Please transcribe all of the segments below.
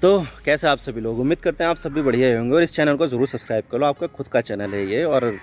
तो कैसे आप सभी लोग, उम्मीद करते हैं आप सभी बढ़िया ही होंगे और इस चैनल को ज़रूर सब्सक्राइब कर लो। आपका खुद का चैनल है ये और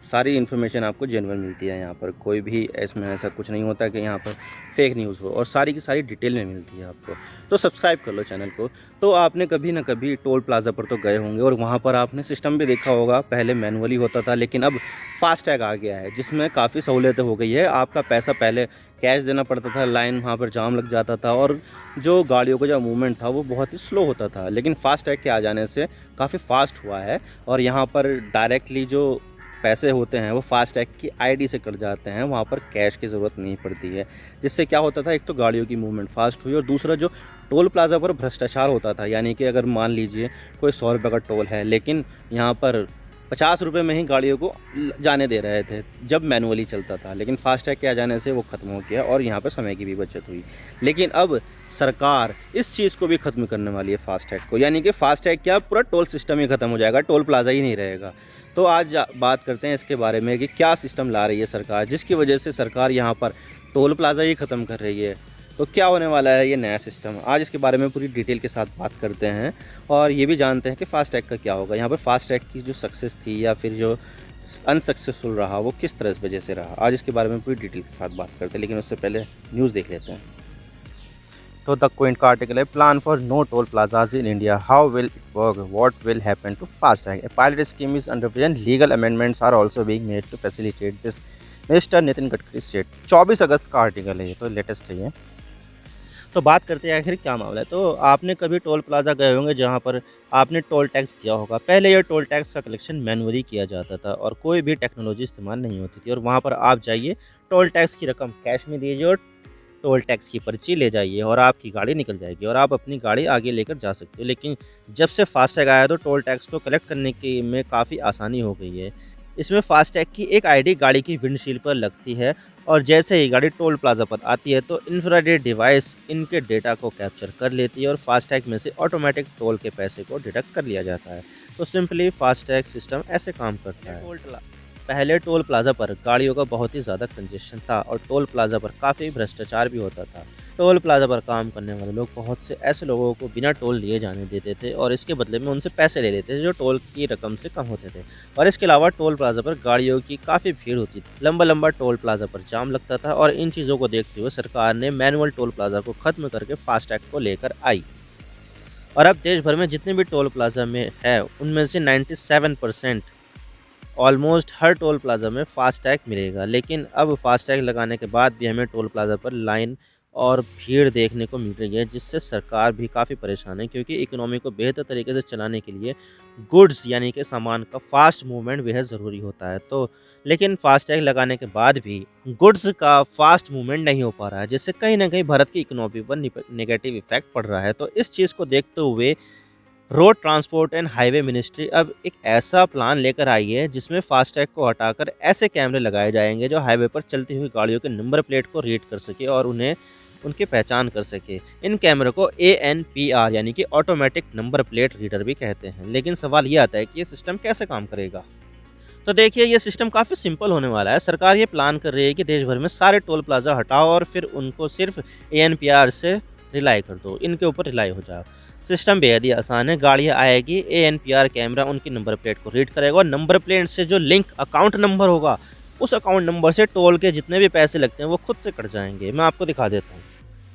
सारी इन्फॉर्मेशन आपको जेन्युइन मिलती है। यहाँ पर कोई भी इसमें ऐसा कुछ नहीं होता कि यहाँ पर फेक न्यूज़ हो और सारी की सारी डिटेल में मिलती है आपको। तो सब्सक्राइब कर लो चैनल को। तो आपने कभी ना कभी टोल प्लाज़ा पर तो गए होंगे और वहाँ पर आपने सिस्टम भी देखा होगा। पहले मैनुअली होता था लेकिन अब फास्टैग आ गया है जिसमें काफ़ी सहूलियतें हो गई है। आपका पैसा पहले कैश देना पड़ता था, लाइन वहाँ पर जाम लग जाता था और जो गाड़ियों का जो मूवमेंट था वो बहुत ही स्लो होता था। लेकिन फास्टैग के आ जाने से काफ़ी फास्ट हुआ है और यहाँ पर डायरेक्टली जो पैसे होते हैं वो फास्टैग की आईडी से कट जाते हैं। वहाँ पर कैश की ज़रूरत नहीं पड़ती है, जिससे क्या होता था, एक तो गाड़ियों की मूवमेंट फास्ट हुई और दूसरा जो टोल प्लाज़ा पर भ्रष्टाचार होता था। यानी कि अगर मान लीजिए कोई 100 रुपये का टोल है लेकिन यहाँ पर 50 रुपये में ही गाड़ियों को जाने दे रहे थे जब मैनुअली चलता था। लेकिन फास्टैग के आ जाने से वो ख़त्म हो गया और यहाँ पर समय की भी बचत हुई। लेकिन अब सरकार इस चीज़ को भी ख़त्म करने वाली है, फास्टैग को। यानी कि फास्टैग क्या, पूरा टोल सिस्टम ही ख़त्म हो जाएगा, टोल प्लाज़ा ही नहीं रहेगा। तो आज बात करते हैं इसके बारे में कि क्या सिस्टम ला रही है सरकार, जिसकी वजह से सरकार यहाँ पर टोल प्लाज़ा ही ख़त्म कर रही है। तो क्या होने वाला है ये नया सिस्टम, आज इसके बारे में पूरी डिटेल के साथ बात करते हैं और ये भी जानते हैं कि फास्टैग का क्या होगा। यहाँ पर फास्टैग की जो सक्सेस थी या फिर जो अनसक्सेसफुल रहा वो किस तरह वजह से रहा, आज इसके बारे में पूरी डिटेल के साथ बात करते हैं। लेकिन उससे पहले न्यूज़ देख लेते हैं। तो द क्विंट का आर्टिकल है, plan for no toll plazas in India, how will it work, what will happen to FASTag, a pilot scheme is under present, legal amendments are also being made to facilitate this, minister Nitin Gadkari said. 24 अगस्त का article है ये, तो latest है ये। तो बात करते हैं आखिर क्या मामला है। तो आपने कभी टोल प्लाज़ा गए होंगे जहाँ पर आपने टोल टैक्स दिया होगा। पहले ये टोल टैक्स का कलेक्शन मैनुअली किया जाता था और कोई भी टेक्नोलॉजी इस्तेमाल नहीं होती थी। और वहाँ पर आप जाइए, टोल टैक्स की रकम कैश में दीजिए और टोल टैक्स की पर्ची ले जाइए और आपकी गाड़ी निकल जाएगी और आप अपनी गाड़ी आगे लेकर जा सकते हो। लेकिन जब से फास्टैग आया तो टोल टैक्स को कलेक्ट करने की में काफ़ी आसानी हो गई है। इसमें फास्टैग की एक आईडी गाड़ी की विंडशील्ड पर लगती है और जैसे ही गाड़ी टोल प्लाज़ा पर आती है तो इंफ्रारेड डिवाइस इनके डेटा को कैप्चर कर लेती है और फास्टैग में से ऑटोमेटिक टोल के पैसे को डिडक्ट कर लिया जाता है। तो सिंपली फास्टैग सिस्टम ऐसे काम करता है। पहले टोल प्लाज़ा पर गाड़ियों का बहुत ही ज़्यादा कंजेशन था और टोल प्लाज़ा पर काफ़ी भ्रष्टाचार भी होता था। टोल प्लाज़ा पर काम करने वाले लोग बहुत से ऐसे लोगों को बिना टोल लिए जाने देते थे और इसके बदले में उनसे पैसे ले लेते थे जो टोल की रकम से कम होते थे। और इसके अलावा टोल प्लाज़ा पर गाड़ियों की काफ़ी भीड़ होती थी, लंबा लंबा टोल प्लाज़ा पर जाम लगता था और इन चीज़ों को देखते हुए सरकार ने मैनुअल टोल प्लाज़ा को ख़त्म करके फास्टैग को लेकर आई। और अब देश भर में जितने भी टोल प्लाज़ा में है उनमें से 97% ऑलमोस्ट हर टोल प्लाज़ा में फ़ास्टैग मिलेगा। लेकिन अब फ़ास्टैग लगाने के बाद भी हमें टोल प्लाज़ा पर लाइन और भीड़ देखने को मिल रही है, जिससे सरकार भी काफ़ी परेशान है क्योंकि इकोनॉमी को बेहतर तरीके से चलाने के लिए गुड्स यानी कि सामान का फ़ास्ट मूवमेंट बेहद ज़रूरी होता है। तो लेकिन फ़ास्टैग लगाने के बाद भी गुड्स का फ़ास्ट मूवमेंट नहीं हो पा रहा है, जिससे कहीं न कहीं भारत की इकोनॉमी पर नेगेटिव इफ़ेक्ट पड़ रहा है। तो इस चीज़ को देखते हुए road transport and highway ministry अब एक ऐसा प्लान लेकर आई है जिसमें फास्टैग को हटाकर ऐसे कैमरे लगाए जाएंगे जो हाईवे पर चलती हुई गाड़ियों के नंबर प्लेट को रीड कर सके और उन्हें उनकी पहचान कर सके। इन कैमरों को ANPR यानी कि ऑटोमेटिक नंबर प्लेट रीडर भी कहते हैं। लेकिन सवाल ये आता है कि ये सिस्टम कैसे काम करेगा। तो देखिए, ये सिस्टम काफ़ी सिंपल होने वाला है। सरकार ये प्लान कर रही है कि देश भर में सारे टोल प्लाज़ा हटाओ और फिर उनको सिर्फ ANPR से रिलाई कर दो, इनके ऊपर रिलाई हो जाओ। सिस्टम बेहद ही आसान है। गाड़ियाँ आएगी, ANPR कैमरा उनकी नंबर प्लेट को रीड करेगा और नंबर प्लेट से जो लिंक अकाउंट नंबर होगा, उस अकाउंट नंबर से टोल के जितने भी पैसे लगते हैं वो खुद से कट जाएंगे। मैं आपको दिखा देता हूँ।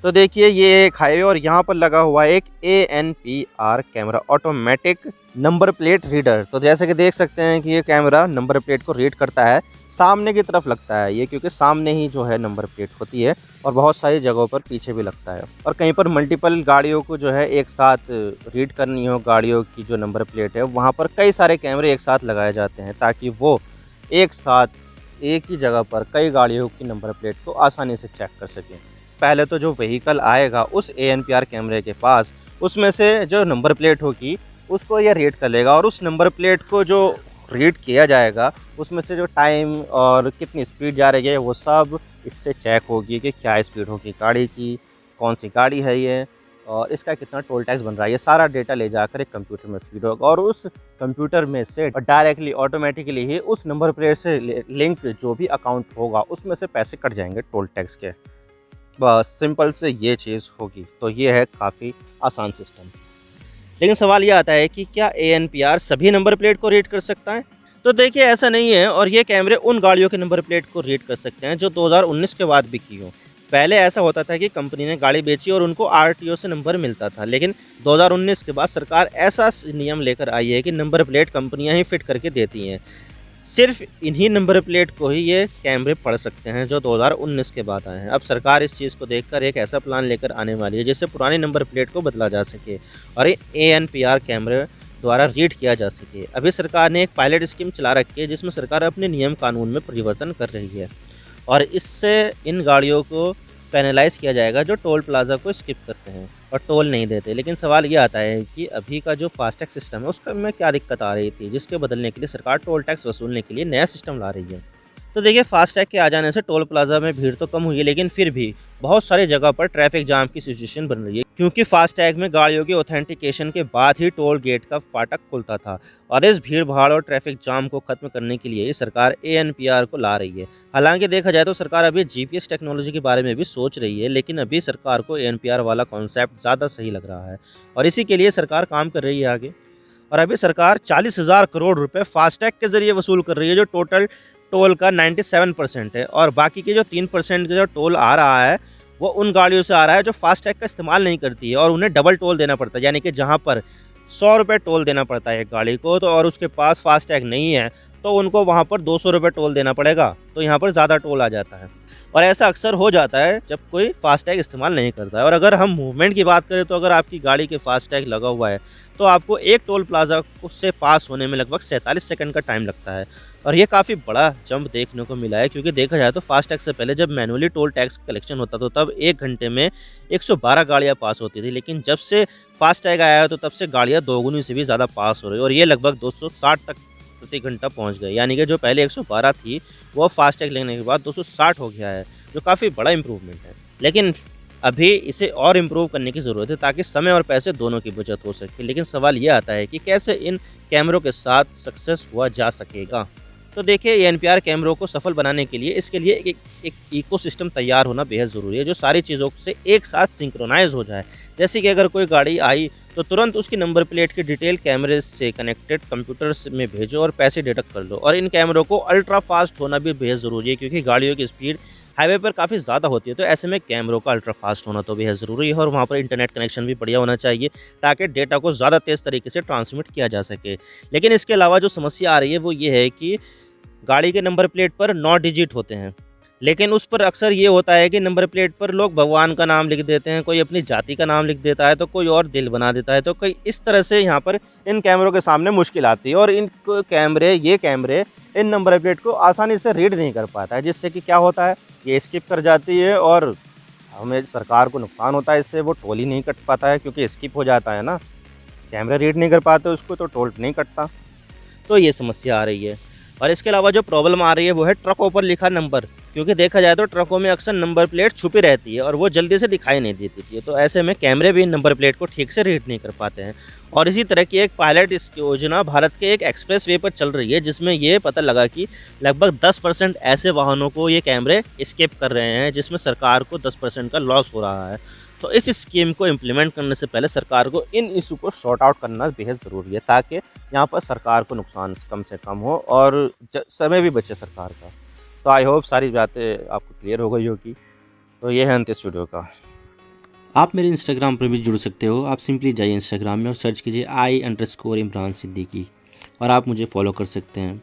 तो देखिए, ये एक हाईवे और यहाँ पर लगा हुआ है एक ANPR camera, automatic number plate reader. तो जैसे कि देख सकते हैं कि ये कैमरा नंबर प्लेट को रीड करता है, सामने की तरफ लगता है ये, क्योंकि सामने ही जो है नंबर प्लेट होती है और बहुत सारी जगहों पर पीछे भी लगता है। और कहीं पर मल्टीपल गाड़ियों को जो है एक साथ रीड करनी हो, गाड़ियों की जो नंबर प्लेट है, वहाँ पर कई सारे कैमरे एक साथ लगाए जाते हैं ताकि वो एक साथ एक ही जगह पर कई गाड़ियों की नंबर प्लेट को आसानी से चेक कर सकें। पहले तो जो व्हीकल आएगा उस ANPR कैमरे के पास, उसमें से जो नंबर प्लेट होगी उसको ये रीड कर लेगा और उस नंबर प्लेट को जो रीड किया जाएगा उसमें से जो टाइम और कितनी स्पीड जा रही है वो सब इससे चेक होगी कि क्या स्पीड होगी गाड़ी की, कौन सी गाड़ी है ये और इसका कितना टोल टैक्स बन रहा है। ये सारा डेटा ले जाकर एक कंप्यूटर में फीड होगा और उस कंप्यूटर में से डायरेक्टली ऑटोमेटिकली ही उस नंबर प्लेट से लिंक जो भी अकाउंट होगा उसमें से पैसे कट जाएंगे टोल टैक्स के। बस सिंपल से ये चीज़ होगी। तो ये है काफ़ी आसान सिस्टम। लेकिन सवाल ये आता है कि क्या ANPR सभी नंबर प्लेट को रीड कर सकता है? तो देखिए ऐसा नहीं है, और ये कैमरे उन गाड़ियों के नंबर प्लेट को रीड कर सकते हैं जो 2019 के बाद बिकी हो। पहले ऐसा होता था कि कंपनी ने गाड़ी बेची और उनको RTO से नंबर मिलता था, लेकिन 2019 के बाद सरकार ऐसा नियम लेकर आई है कि नंबर प्लेट कंपनियां ही फिट करके देती हैं। सिर्फ इन्हीं नंबर प्लेट को ही ये कैमरे पढ़ सकते हैं जो 2019 के बाद आए हैं। अब सरकार इस चीज़ को देखकर एक ऐसा प्लान लेकर आने वाली है जिससे पुरानी नंबर प्लेट को बदला जा सके और ये ANPR कैमरे द्वारा रीड किया जा सके। अभी सरकार ने एक पायलट स्कीम चला रखी है जिसमें सरकार अपने नियम कानून में परिवर्तन कर रही है और इससे इन गाड़ियों को पेनलाइज किया जाएगा जो टोल प्लाजा को स्किप करते हैं और टोल नहीं देते। लेकिन सवाल ये आता है कि अभी का जो फास्टैग सिस्टम है उसका में क्या दिक्कत आ रही थी, जिसके बदलने के लिए सरकार टोल टैक्स वसूलने के लिए नया सिस्टम ला रही है। तो देखिए फास्टैग के आ जाने से टोल प्लाजा में भीड़ तो कम हुई है, लेकिन फिर भी बहुत सारी जगह पर ट्रैफिक जाम की सिचुएशन बन रही है, क्योंकि फास्टैग में गाड़ियों की ऑथेंटिकेशन के बाद ही टोल गेट का फाटक खुलता था। और इस भीड़ भाड़ और ट्रैफिक जाम को खत्म करने के लिए सरकार ANPR को ला रही है। हालांकि देखा जाए तो सरकार अभी GPS टेक्नोलॉजी के बारे में भी सोच रही है, लेकिन अभी सरकार को ANPR वाला कॉन्सेप्ट ज़्यादा सही लग रहा है और इसी के लिए सरकार काम कर रही है आगे। और अभी सरकार 40,000 करोड़ रुपए फास्टैग के जरिए वसूल कर रही है, जो टोटल टोल का 97% है। और बाकी के जो 3% का जो टोल आ रहा है वो उन गाड़ियों से आ रहा है जो फास्टैग का इस्तेमाल नहीं करती है और उन्हें डबल टोल देना पड़ता है। यानी कि जहाँ पर 100 रुपये टोल देना पड़ता है एक गाड़ी को, तो और उसके पास फास्टैग नहीं है तो उनको वहाँ पर 200 रुपये टोल देना पड़ेगा, तो यहाँ पर ज़्यादा टोल आ जाता है। और ऐसा अक्सर हो जाता है जब कोई फास्टैग इस्तेमाल नहीं करता है। और अगर हम मूवमेंट की बात करें तो अगर आपकी गाड़ी के फास्टैग लगा हुआ है तो आपको एक टोल प्लाजा से पास होने में लगभग 47 सेकंड का टाइम लगता है। और ये काफ़ी बड़ा जंप देखने को मिला है, क्योंकि देखा जाए तो फास्टैग से पहले जब मैनुअली टोल टैक्स कलेक्शन होता था तब 1 घंटे में 112 गाड़ियाँ पास होती थी, लेकिन जब से फास्टैग आया है तो तब से गाड़ियाँ दोगुनी से भी ज़्यादा पास हो रही है और ये लगभग 260 तक प्रति घंटा पहुँच गए। यानी कि जो पहले 112 थी वो फास्टैग लेने के बाद 260 हो गया है, जो काफ़ी बड़ा इंप्रूवमेंट है। लेकिन अभी इसे और इम्प्रूव करने की ज़रूरत है ताकि समय और पैसे दोनों की बचत हो सके। लेकिन सवाल ये आता है कि कैसे इन कैमरों के साथ सक्सेस हुआ जा सकेगा। तो देखिए ANPR कैमरों को सफल बनाने के लिए इसके लिए एक इकोसिस्टम तैयार होना बेहद ज़रूरी है, जो सारी चीज़ों से एक साथ सिंक्रोनाइज हो जाए। जैसे कि अगर कोई गाड़ी आई तो तुरंत उसकी नंबर प्लेट की डिटेल कैमरे से कनेक्टेड कंप्यूटर में भेजो और पैसे डिडक्ट कर लो। और इन कैमरों को अल्ट्रा फास्ट होना भी बेहद ज़रूरी है, क्योंकि गाड़ियों की स्पीड हाईवे पर काफ़ी ज़्यादा होती है, तो ऐसे में कैमरों का अल्ट्रा फास्ट होना तो बेहद ज़रूरी है। और वहाँ पर इंटरनेट कनेक्शन भी बढ़िया होना चाहिए ताकि डेटा को ज़्यादा तेज़ तरीके से ट्रांसमिट किया जा सके। लेकिन इसके अलावा जो समस्या आ रही है वो ये है कि गाड़ी के नंबर प्लेट पर 9 डिजिट होते हैं, लेकिन उस पर अक्सर ये होता है कि नंबर प्लेट पर लोग भगवान का नाम लिख देते हैं, कोई अपनी जाति का नाम लिख देता है, तो कोई और दिल बना देता है। तो कोई इस तरह से यहाँ पर इन कैमरों के सामने मुश्किल आती है और ये कैमरे इन नंबर प्लेट को आसानी से रीड नहीं कर पाता है, जिससे कि क्या होता है ये स्किप कर जाती है और हमें सरकार को नुकसान होता है। इससे वो टोल ही नहीं कट पाता है, क्योंकि स्किप हो जाता है ना, कैमरा रीड नहीं कर पाते उसको तो टोल नहीं कटता। तो ये समस्या आ रही है। और इसके अलावा जो प्रॉब्लम आ रही है वो है ट्रकों पर लिखा नंबर, क्योंकि देखा जाए तो ट्रकों में अक्सर नंबर प्लेट छुपी रहती है और वो जल्दी से दिखाई नहीं देती थी, तो ऐसे में कैमरे भी नंबर प्लेट को ठीक से रीड नहीं कर पाते हैं। और इसी तरह की एक पायलट योजना भारत के एक एक्सप्रेस वे पर चल रही है, जिसमें ये पता लगा कि लगभग 10% ऐसे वाहनों को ये कैमरे स्किप कर रहे हैं, जिसमें सरकार को 10% का लॉस हो रहा है। तो इस स्कीम को इम्प्लीमेंट करने से पहले सरकार को इन इशू को सॉर्ट आउट करना बेहद ज़रूरी है, ताकि यहाँ पर सरकार को नुकसान कम से कम हो और समय भी बचे सरकार का। तो आई होप सारी बातें आपको क्लियर हो गई होगी। तो ये है अंत इस वीडियो का। आप मेरे इंस्टाग्राम पर भी जुड़ सकते हो। आप सिंपली जाइए इंस्टाग्राम में और सर्च कीजिए I_Imran Siddiqui और आप मुझे फॉलो कर सकते हैं।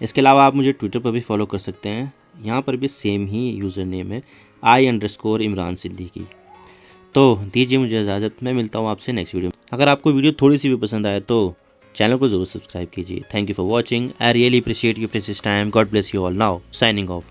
इसके अलावा आप मुझे ट्विटर पर भी फॉलो कर सकते हैं, यहाँ पर भी सेम ही यूज़र नेम है I_Imran Siddiqui। तो दीजिए मुझे इजाज़त, मैं मिलता हूँ आपसे नेक्स्ट वीडियो में। अगर आपको वीडियो थोड़ी सी भी पसंद आए तो चैनल को ज़रूर सब्सक्राइब कीजिए। Thank you for watching. I really appreciate your precious time. God bless you all. Now signing off.